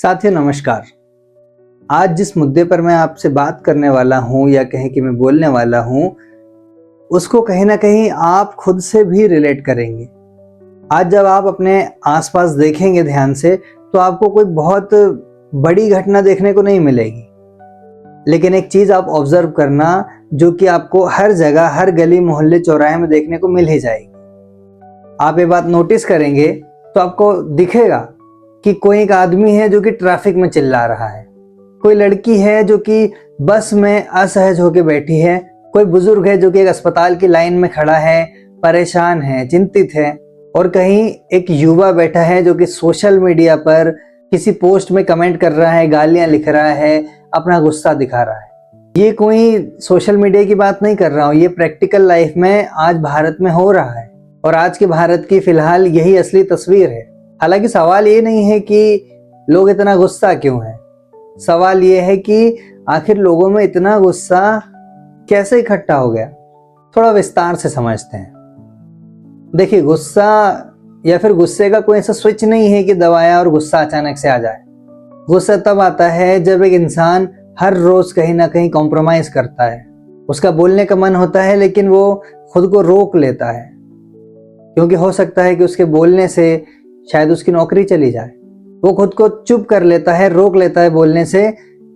साथियों नमस्कार। आज जिस मुद्दे पर मैं आपसे बात करने वाला हूँ या कहें कि मैं बोलने वाला हूँ, उसको कहीं ना कहीं आप खुद से भी रिलेट करेंगे। आज जब आप अपने आसपास देखेंगे ध्यान से तो आपको कोई बहुत बड़ी घटना देखने को नहीं मिलेगी, लेकिन एक चीज़ आप ऑब्जर्व करना जो कि आपको हर जगह, हर गली मोहल्ले चौराहे में देखने को मिल ही जाएगी। आप ये बात नोटिस करेंगे तो आपको दिखेगा कि कोई एक आदमी है जो कि ट्रैफिक में चिल्ला रहा है, कोई लड़की है जो कि बस में असहज होकर बैठी है, कोई बुजुर्ग है जो कि एक अस्पताल की लाइन में खड़ा है, परेशान है, चिंतित है, और कहीं एक युवा बैठा है जो कि सोशल मीडिया पर किसी पोस्ट में कमेंट कर रहा है, गालियां लिख रहा है, अपना गुस्सा दिखा रहा है। ये कोई सोशल मीडिया की बात नहीं कर रहा हूँ, ये प्रैक्टिकल लाइफ में आज भारत में हो रहा है और आज के भारत की फिलहाल यही असली तस्वीर है। हालांकि सवाल ये नहीं है कि लोग इतना गुस्सा क्यों है, सवाल ये है कि आखिर लोगों में इतना गुस्सा कैसे इकट्ठा हो गया। थोड़ा विस्तार से समझते हैं। देखिए, गुस्सा या फिर गुस्से का कोई ऐसा स्विच नहीं है कि दबाया और गुस्सा अचानक से आ जाए। गुस्सा तब आता है जब एक इंसान हर रोज कहीं ना कहीं कॉम्प्रोमाइज करता है। उसका बोलने का मन होता है लेकिन वो खुद को रोक लेता है, क्योंकि हो सकता है कि उसके बोलने से शायद उसकी नौकरी चली जाए। वो खुद को चुप कर लेता है, रोक लेता है बोलने से,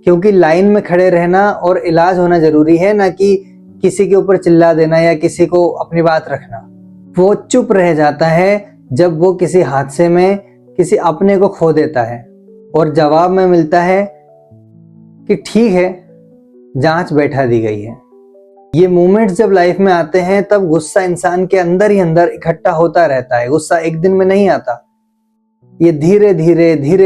क्योंकि लाइन में खड़े रहना और इलाज होना जरूरी है, ना कि किसी के ऊपर चिल्ला देना या किसी को अपनी बात रखना। वो चुप रह जाता है जब वो किसी हादसे में किसी अपने को खो देता है और जवाब में मिलता है कि ठीक है, जांच बैठा दी गई है। ये मोमेंट्स जब लाइफ में आते हैं तब गुस्सा इंसान के अंदर ही अंदर इकट्ठा होता रहता है। गुस्सा एक दिन में नहीं आता, ये धीरे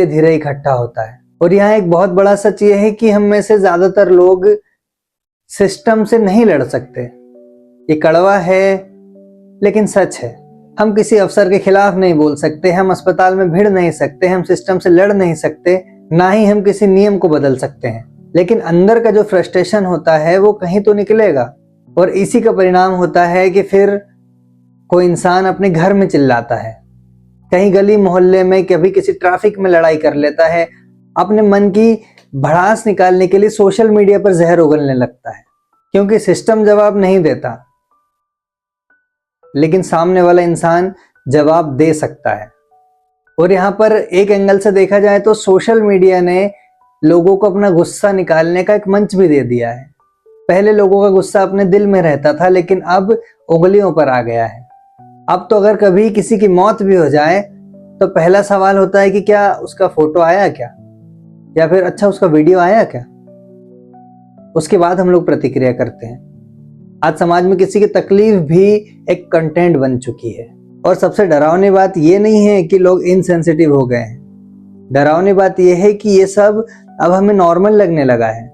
धीरे इकट्ठा होता है। और यहाँ एक बहुत बड़ा सच ये है कि हम में से ज्यादातर लोग सिस्टम से नहीं लड़ सकते। ये कड़वा है लेकिन सच है। हम किसी अफसर के खिलाफ नहीं बोल सकते, हम अस्पताल में भिड़ नहीं सकते, हम सिस्टम से लड़ नहीं सकते, ना ही हम किसी नियम को बदल सकते हैं। लेकिन अंदर का जो फ्रस्ट्रेशन होता है वो कहीं तो निकलेगा, और इसी का परिणाम होता है कि फिर कोई इंसान अपने घर में चिल्लाता है, कहीं गली मोहल्ले में, कभी किसी ट्रैफिक में लड़ाई कर लेता है, अपने मन की भड़ास निकालने के लिए सोशल मीडिया पर जहर उगलने लगता है, क्योंकि सिस्टम जवाब नहीं देता लेकिन सामने वाला इंसान जवाब दे सकता है। और यहाँ पर एक एंगल से देखा जाए तो सोशल मीडिया ने लोगों को अपना गुस्सा निकालने का एक मंच भी दे दिया है। पहले लोगों का गुस्सा अपने दिल में रहता था, लेकिन अब उंगलियों पर आ गया है। अब तो अगर कभी किसी की मौत भी हो जाए तो पहला सवाल होता है कि क्या उसका फोटो आया क्या, या फिर अच्छा उसका वीडियो आया क्या। उसके बाद हम लोग प्रतिक्रिया करते हैं। आज समाज में किसी की तकलीफ भी एक कंटेंट बन चुकी है। और सबसे डरावनी बात यह नहीं है कि लोग इनसेंसिटिव हो गए हैं, डरावनी बात यह है कि ये सब अब हमें नॉर्मल लगने लगा है।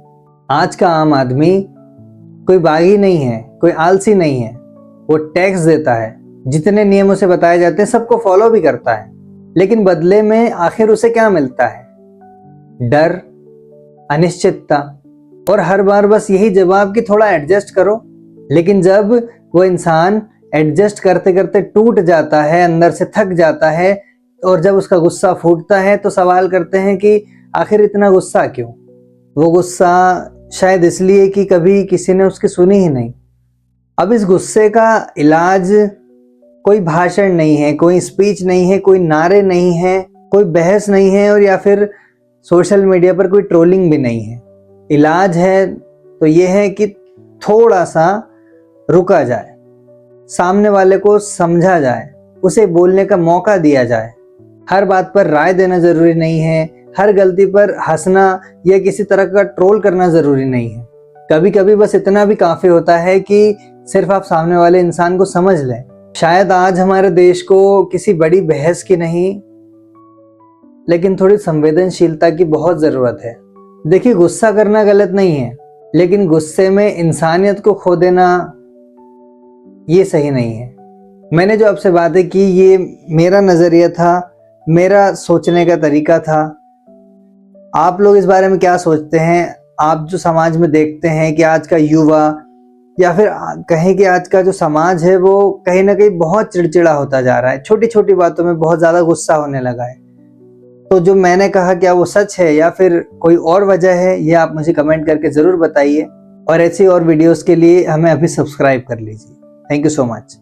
आज का आम आदमी कोई बागी नहीं है, कोई आलसी नहीं है। वो टैक्स देता है, जितने नियम उसे बताए जाते हैं सबको फॉलो भी करता है, लेकिन बदले में आखिर उसे क्या मिलता है? डर, अनिश्चितता, और हर बार बस यही जवाब कि थोड़ा एडजस्ट करो। लेकिन जब वो इंसान एडजस्ट करते करते टूट जाता है, अंदर से थक जाता है, और जब उसका गुस्सा फूटता है तो सवाल करते हैं कि आखिर इतना गुस्सा क्यों? वो गुस्सा शायद इसलिए कि कभी किसी ने उसकी सुनी ही नहीं। अब इस गुस्से का इलाज कोई भाषण नहीं है, कोई स्पीच नहीं है, कोई नारे नहीं है, कोई बहस नहीं है, और या फिर सोशल मीडिया पर कोई ट्रोलिंग भी नहीं है। इलाज है तो ये है कि थोड़ा सा रुका जाए, सामने वाले को समझा जाए, उसे बोलने का मौका दिया जाए। हर बात पर राय देना जरूरी नहीं है, हर गलती पर हंसना या किसी तरह का ट्रोल करना जरूरी नहीं है। कभी कभी बस इतना भी काफी होता है कि सिर्फ आप सामने वाले इंसान को समझ लें। शायद आज हमारे देश को किसी बड़ी बहस की नहीं, लेकिन थोड़ी संवेदनशीलता की बहुत जरूरत है। देखिए, गुस्सा करना गलत नहीं है, लेकिन गुस्से में इंसानियत को खो देना ये सही नहीं है। मैंने जो आपसे बातें की ये मेरा नजरिया था, मेरा सोचने का तरीका था। आप लोग इस बारे में क्या सोचते हैं? आप जो समाज में देखते हैं कि आज का युवा या फिर कहें कि आज का जो समाज है वो कहीं ना कहीं बहुत चिड़चिड़ा होता जा रहा है, छोटी छोटी बातों में बहुत ज्यादा गुस्सा होने लगा है। तो जो मैंने कहा क्या वो सच है या फिर कोई और वजह है, ये आप मुझे कमेंट करके ज़रूर बताइए। और ऐसी और वीडियोस के लिए हमें अभी सब्सक्राइब कर लीजिए। Thank you so much.